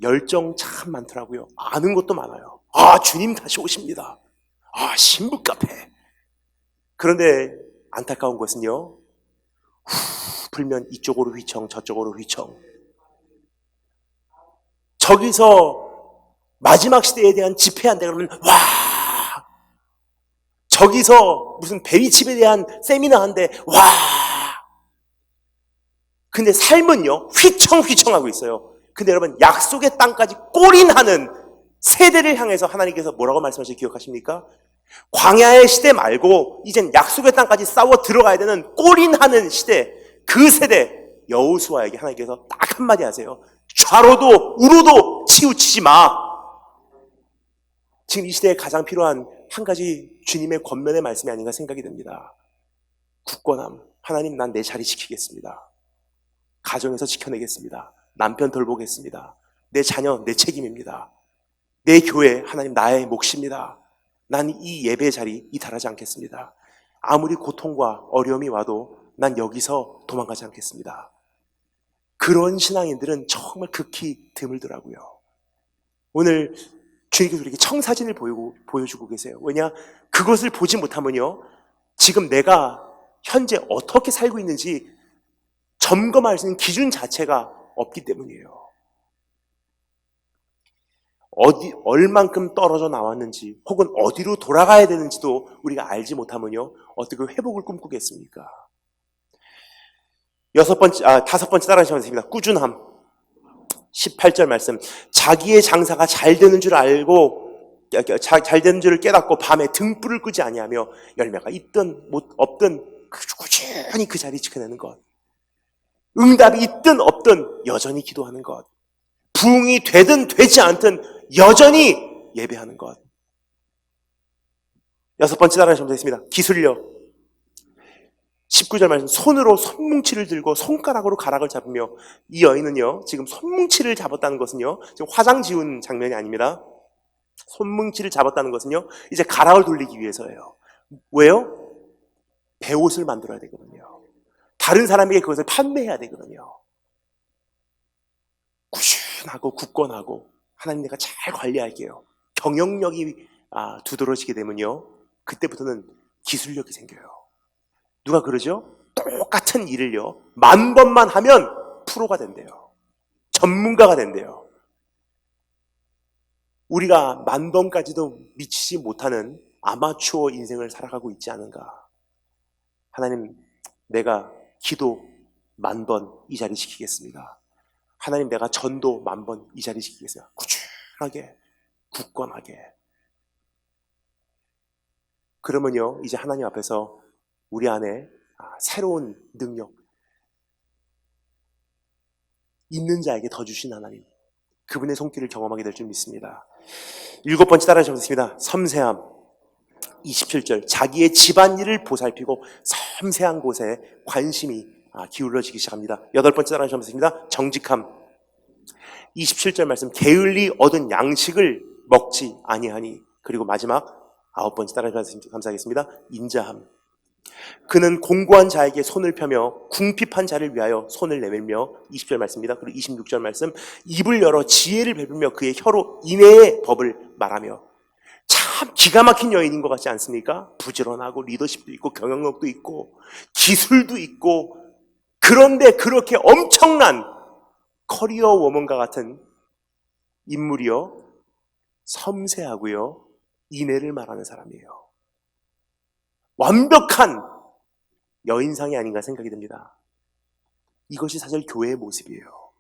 열정 참 많더라고요. 아는 것도 많아요. 주님 다시 오십니다. 신부 카페. 그런데 안타까운 것은요, 불면 이쪽으로 휘청 저쪽으로 휘청, 저기서 마지막 시대에 대한 집회한다 그러면 와, 저기서 무슨 베리칩에 대한 세미나 한대 와. 근데 삶은요 휘청휘청하고 있어요. 근데 여러분 약속의 땅까지 골인하는 세대를 향해서 하나님께서 뭐라고 말씀하시는지 기억하십니까? 광야의 시대 말고 이젠 약속의 땅까지 싸워 들어가야 되는 골인하는 시대, 그 세대 여호수아에게 하나님께서 딱 한마디 하세요. 좌로도 우로도 치우치지 마. 지금 이 시대에 가장 필요한 한 가지 주님의 권면의 말씀이 아닌가 생각이 듭니다. 굳건함. 하나님, 난 내 자리 지키겠습니다. 가정에서 지켜내겠습니다. 남편 돌보겠습니다. 내 자녀 내 책임입니다. 내 교회 하나님 나의 몫입니다. 난 이 예배 자리 이탈하지 않겠습니다. 아무리 고통과 어려움이 와도 난 여기서 도망가지 않겠습니다. 그런 신앙인들은 정말 극히 드물더라고요. 오늘 주님께서 우리에게 청사진을 보여주고 계세요. 왜냐? 그것을 보지 못하면요, 지금 내가 현재 어떻게 살고 있는지 점검할 수 있는 기준 자체가 없기 때문이에요. 얼만큼 떨어져 나왔는지 혹은 어디로 돌아가야 되는지도 우리가 알지 못하면요, 어떻게 회복을 꿈꾸겠습니까? 다섯 번째 따라하시면 됩니다. 꾸준함. 18절 말씀. 자기의 장사가 잘 되는 줄 알고, 잘 되는 줄을 깨닫고 밤에 등불을 끄지 아니하며 열매가 있든 없든 꾸준히 그 자리 지켜내는 것. 응답이 있든 없든 여전히 기도하는 것. 부흥이 되든 되지 않든 여전히 예배하는 것. 여섯 번째 따라하시면 되겠습니다. 기술력. 19절 말씀. 손으로 손뭉치를 들고 손가락으로 가락을 잡으며, 이 여인은요 지금 손뭉치를 잡았다는 것은요 지금 화장 지운 장면이 아닙니다. 손뭉치를 잡았다는 것은요 이제 가락을 돌리기 위해서예요. 왜요? 배옷을 만들어야 되거든요. 다른 사람에게 그것을 판매해야 되거든요. 꾸준하고 굳건하고, 하나님 내가 잘 관리할게요. 경영력이 두드러지게 되면요, 그때부터는 기술력이 생겨요. 누가 그러죠? 똑같은 일을요 10,000번만 하면 프로가 된대요. 전문가가 된대요. 우리가 10,000번까지도 미치지 못하는 아마추어 인생을 살아가고 있지 않은가. 하나님, 내가 기도 10,000번 이 자리 지키겠습니다. 하나님, 내가 전도 10,000번 이 자리 지키겠습니다. 꾸준하게, 굳건하게. 그러면요 이제 하나님 앞에서 우리 안에 새로운 능력, 있는 자에게 더 주신 하나님, 그분의 손길을 경험하게 될 줄 믿습니다. 7번째 따라하셨습니다. 섬세함. 27절. 자기의 집안일을 보살피고 섬세한 곳에 관심이 기울어지기 시작합니다. 8번째 따라하셨습니다. 정직함. 27절 말씀. 게을리 얻은 양식을 먹지 아니하니. 그리고 마지막 9번째 따라하셨습니다. 감사하겠습니다. 인자함. 그는 공고한 자에게 손을 펴며 궁핍한 자를 위하여 손을 내밀며, 20절 말씀입니다. 그리고 26절 말씀. 입을 열어 지혜를 베풀며 그의 혀로 인애의 법을 말하며. 참 기가 막힌 여인인 것 같지 않습니까? 부지런하고 리더십도 있고 경영력도 있고 기술도 있고, 그런데 그렇게 엄청난 커리어 워먼과 같은 인물이요 섬세하고요 인애를 말하는 사람이에요. 완벽한 여인상이 아닌가 생각이 듭니다. 이것이 사실 교회의 모습이에요.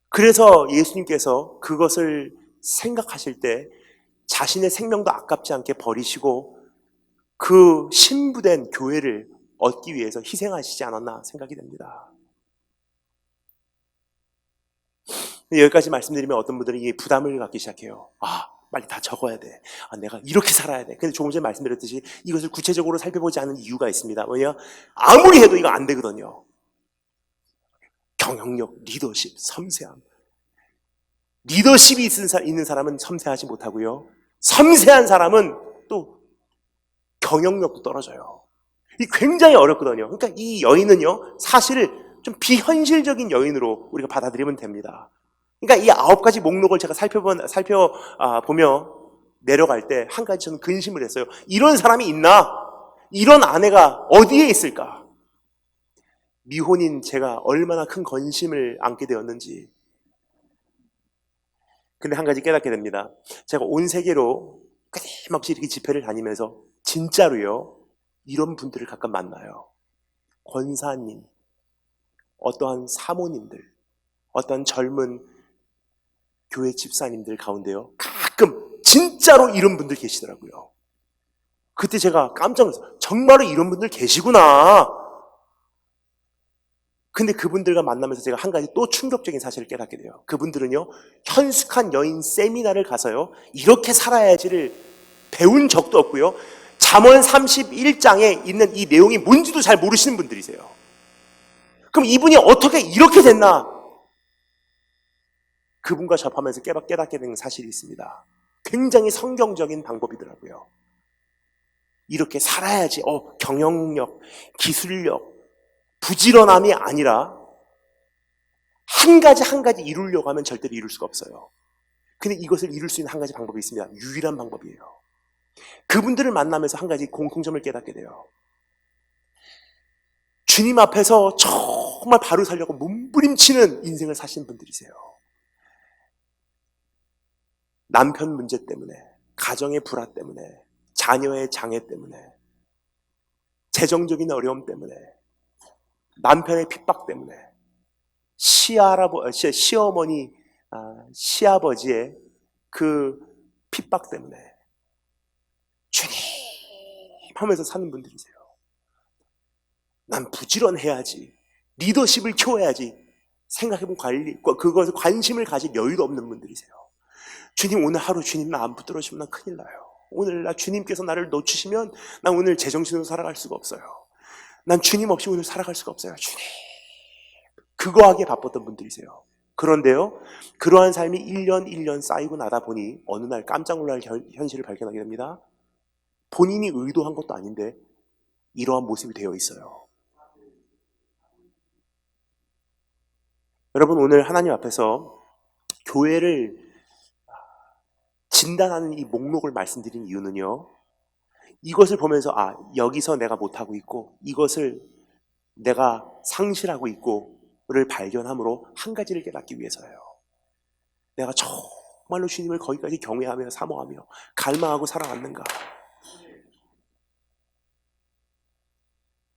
그래서 예수님께서 그것을 생각하실 때 자신의 생명도 아깝지 않게 버리시고 그 신부된 교회를 얻기 위해서 희생하시지 않았나 생각이 됩니다. 여기까지 말씀드리면 어떤 분들이 부담을 갖기 시작해요. 빨리 다 적어야 돼. 내가 이렇게 살아야 돼. 근데 조금 전에 말씀드렸듯이 이것을 구체적으로 살펴보지 않은 이유가 있습니다. 왜냐? 아무리 해도 이거 안 되거든요. 경영력, 리더십, 섬세함. 리더십이 있는 사람은 섬세하지 못하고요, 섬세한 사람은 또 경영력도 떨어져요. 이 굉장히 어렵거든요. 그러니까 이 여인은요 사실 좀 비현실적인 여인으로 우리가 받아들이면 됩니다. 그러니까 이 9가지 목록을 제가 살펴보며 내려갈 때 한 가지 저는 근심을 했어요. 이런 사람이 있나? 이런 아내가 어디에 있을까? 미혼인 제가 얼마나 큰 건심을 안게 되었는지. 근데 한 가지 깨닫게 됩니다. 제가 온 세계로 끊임없이 이렇게 집회를 다니면서 진짜로요, 이런 분들을 가끔 만나요. 권사님, 어떠한 사모님들, 어떠한 젊은 교회 집사님들 가운데요, 가끔 진짜로 이런 분들 계시더라고요. 그때 제가 깜짝 놀랐어요. 정말로 이런 분들 계시구나. 근데 그분들과 만나면서 제가 한 가지 또 충격적인 사실을 깨닫게 돼요. 그분들은요, 현숙한 여인 세미나를 가서요, 이렇게 살아야지를 배운 적도 없고요, 잠언 31장에 있는 이 내용이 뭔지도 잘 모르시는 분들이세요. 그럼 이분이 어떻게 이렇게 됐나? 그분과 접하면서 깨닫게 된 사실이 있습니다. 굉장히 성경적인 방법이더라고요. 이렇게 살아야지, 경영력, 기술력, 부지런함이 아니라 한 가지 이루려고 하면 절대로 이룰 수가 없어요. 근데 이것을 이룰 수 있는 한 가지 방법이 있습니다. 유일한 방법이에요. 그분들을 만나면서 한 가지 공통점을 깨닫게 돼요. 주님 앞에서 정말 바로 살려고 몸부림치는 인생을 사신 분들이세요. 남편 문제 때문에, 가정의 불화 때문에, 자녀의 장애 때문에, 재정적인 어려움 때문에, 남편의 핍박 때문에, 시어머니, 시아버지의 그 핍박 때문에 주님 하면서 사는 분들이세요. 난 부지런해야지, 리더십을 키워야지 생각해본 그것에 관심을 가질 여유도 없는 분들이세요. 주님, 오늘 하루 주님 나 안 붙들어주면 난 큰일 나요. 오늘 나 주님께서 나를 놓치시면 난 오늘 제정신으로 살아갈 수가 없어요. 난 주님 없이 오늘 살아갈 수가 없어요. 주님, 그거 하기에 바빴던 분들이세요. 그런데요, 그러한 삶이 1년 쌓이고 나다 보니 어느 날 깜짝 놀랄 현실을 발견하게 됩니다. 본인이 의도한 것도 아닌데 이러한 모습이 되어 있어요. 여러분, 오늘 하나님 앞에서 교회를 진단하는 이 목록을 말씀드린 이유는요, 이것을 보면서 여기서 내가 못하고 있고 이것을 내가 상실하고 있고를 발견함으로 한 가지를 깨닫기 위해서예요. 내가 정말로 주님을 거기까지 경외하며 사모하며 갈망하고 살아왔는가?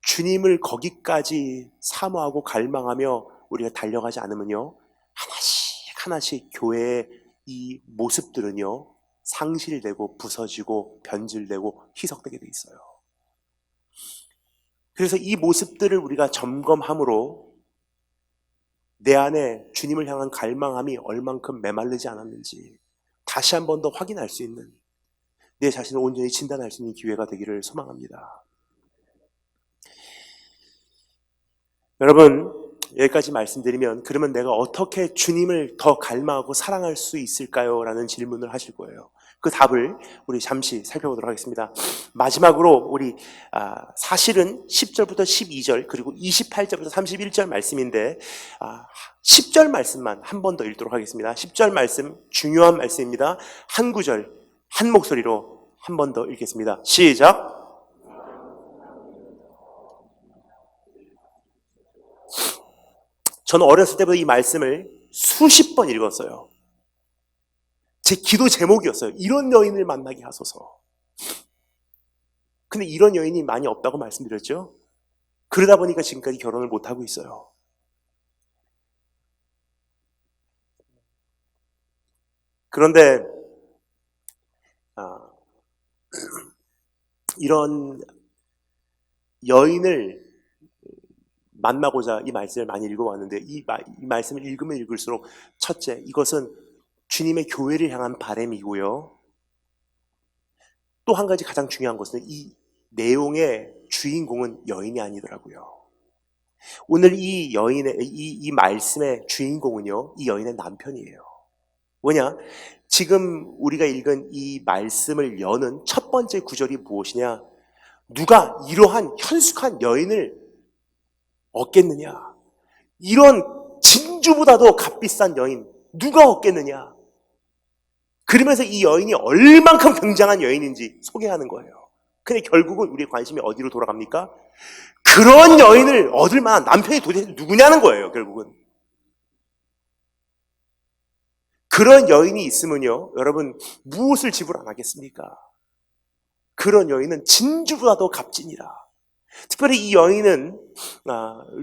주님을 거기까지 사모하고 갈망하며 우리가 달려가지 않으면요, 하나씩 교회의 이 모습들은요, 상실되고 부서지고 변질되고 희석되게 돼 있어요. 그래서 이 모습들을 우리가 점검함으로 내 안에 주님을 향한 갈망함이 얼만큼 메말르지 않았는지 다시 한 번 더 확인할 수 있는, 내 자신을 온전히 진단할 수 있는 기회가 되기를 소망합니다. 여러분, 여기까지 말씀드리면 그러면 내가 어떻게 주님을 더 갈망하고 사랑할 수 있을까요? 라는 질문을 하실 거예요. 그 답을 우리 잠시 살펴보도록 하겠습니다. 마지막으로 우리 사실은 10절부터 12절 그리고 28절부터 31절 말씀인데 10절 말씀만 한 번 더 읽도록 하겠습니다. 10절 말씀 중요한 말씀입니다. 한 구절 한 목소리로 한 번 더 읽겠습니다. 시작! 저는 어렸을 때부터 이 말씀을 수십 번 읽었어요. 제 기도 제목이었어요. 이런 여인을 만나게 하소서. 근데 이런 여인이 많이 없다고 말씀드렸죠. 그러다 보니까 지금까지 결혼을 못하고 있어요. 그런데 이런 여인을 만나고자 이 말씀을 많이 읽어왔는데 이 말씀을 읽으면 읽을수록 첫째, 이것은 주님의 교회를 향한 바람이고요. 또 한 가지 가장 중요한 것은 이 내용의 주인공은 여인이 아니더라고요. 오늘 이 여인의 이 말씀의 주인공은요, 이 여인의 남편이에요. 뭐냐? 지금 우리가 읽은 이 말씀을 여는 첫 번째 구절이 무엇이냐? 누가 이러한 현숙한 여인을 얻겠느냐? 이런 진주보다도 값비싼 여인 누가 얻겠느냐? 그러면서 이 여인이 얼만큼 굉장한 여인인지 소개하는 거예요. 근데 결국은 우리의 관심이 어디로 돌아갑니까? 그런 여인을 얻을 만한 남편이 도대체 누구냐는 거예요, 결국은. 그런 여인이 있으면요, 여러분, 무엇을 지불 안 하겠습니까? 그런 여인은 진주보다도 값지니라. 특별히 이 여인은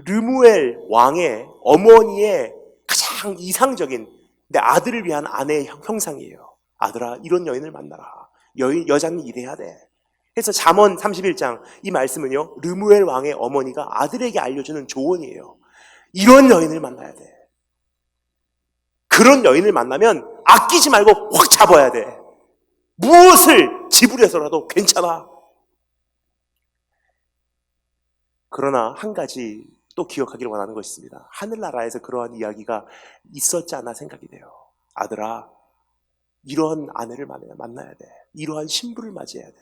르무엘 왕의 어머니의 가장 이상적인 내 아들을 위한 아내의 형상이에요. 아들아, 이런 여인을 만나라. 여자는 이래야 돼. 그래서 잠언 31장 이 말씀은요, 르무엘 왕의 어머니가 아들에게 알려주는 조언이에요. 이런 여인을 만나야 돼. 그런 여인을 만나면 아끼지 말고 확 잡아야 돼. 무엇을 지불해서라도 괜찮아. 그러나 한 가지 또 기억하기를 원하는 것이 있습니다. 하늘나라에서 그러한 이야기가 있었지 않나 생각이 돼요. 아들아, 이러한 아내를 만나야 돼. 이러한 신부를 맞이해야 돼.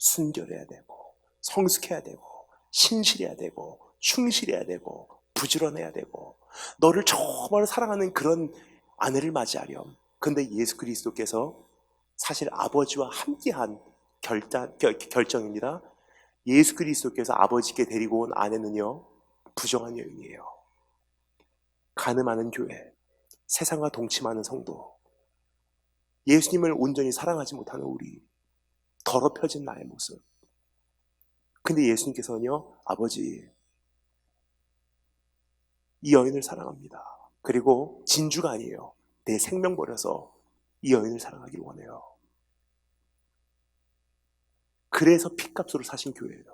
순결해야 되고, 성숙해야 되고, 신실해야 되고, 충실해야 되고, 부지런해야 되고, 너를 정말 사랑하는 그런 아내를 맞이하렴. 근데 예수 그리스도께서 사실 아버지와 함께한 결정입니다. 예수 그리스도께서 아버지께 데리고 온 아내는요, 부정한 여인이에요. 간음하는 교회, 세상과 동침하는 성도, 예수님을 온전히 사랑하지 못하는 우리, 더럽혀진 나의 모습. 근데 예수님께서는요, 아버지, 이 여인을 사랑합니다. 그리고 진주가 아니에요. 내 생명 버려서 이 여인을 사랑하기를 원해요. 그래서 핏값으로 사신 교회예요.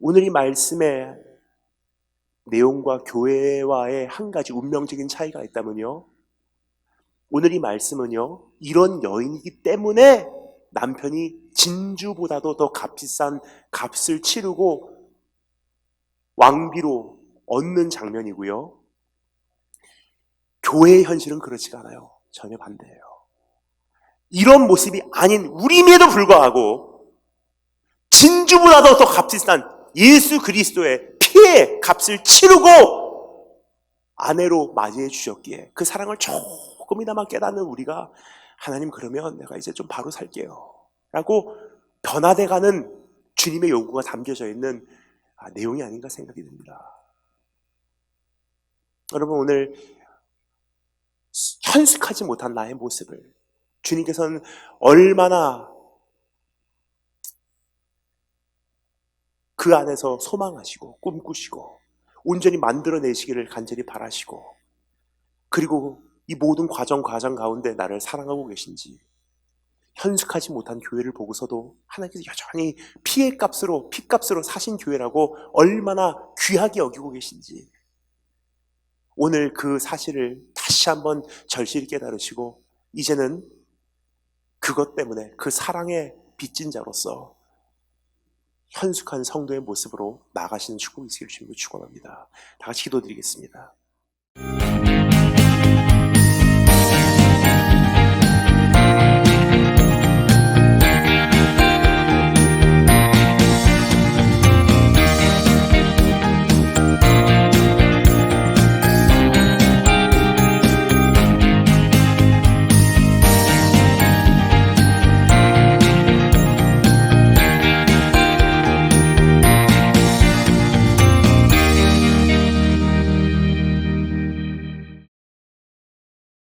오늘 이 말씀의 내용과 교회와의 한 가지 운명적인 차이가 있다면요, 오늘 이 말씀은요, 이런 여인이기 때문에 남편이 진주보다도 더 값비싼 값을 치르고 왕비로 얻는 장면이고요, 교회의 현실은 그렇지가 않아요. 전혀 반대예요. 이런 모습이 아닌 우리임에도 불구하고 진주보다도 더 값비싼 예수 그리스도의 피의 값을 치르고 아내로 맞이해 주셨기에 그 사랑을 조금이나마 깨닫는 우리가, 하나님, 그러면 내가 이제 좀 바로 살게요 라고 변화돼가는 주님의 요구가 담겨져 있는 내용이 아닌가 생각이 듭니다. 여러분, 오늘 현숙하지 못한 나의 모습을 주님께서는 얼마나 그 안에서 소망하시고 꿈꾸시고 온전히 만들어내시기를 간절히 바라시고, 그리고 이 모든 과정 가운데 나를 사랑하고 계신지, 현숙하지 못한 교회를 보고서도 하나님께서 여전히 피의 값으로, 피값으로 사신 교회라고 얼마나 귀하게 여기고 계신지, 오늘 그 사실을 다시 한번 절실히 깨달으시고 이제는 그것 때문에 그 사랑의 빚진 자로서 현숙한 성도의 모습으로 나아가시는 축복이 있기를 주님으로 축원합니다. 다 같이 기도드리겠습니다.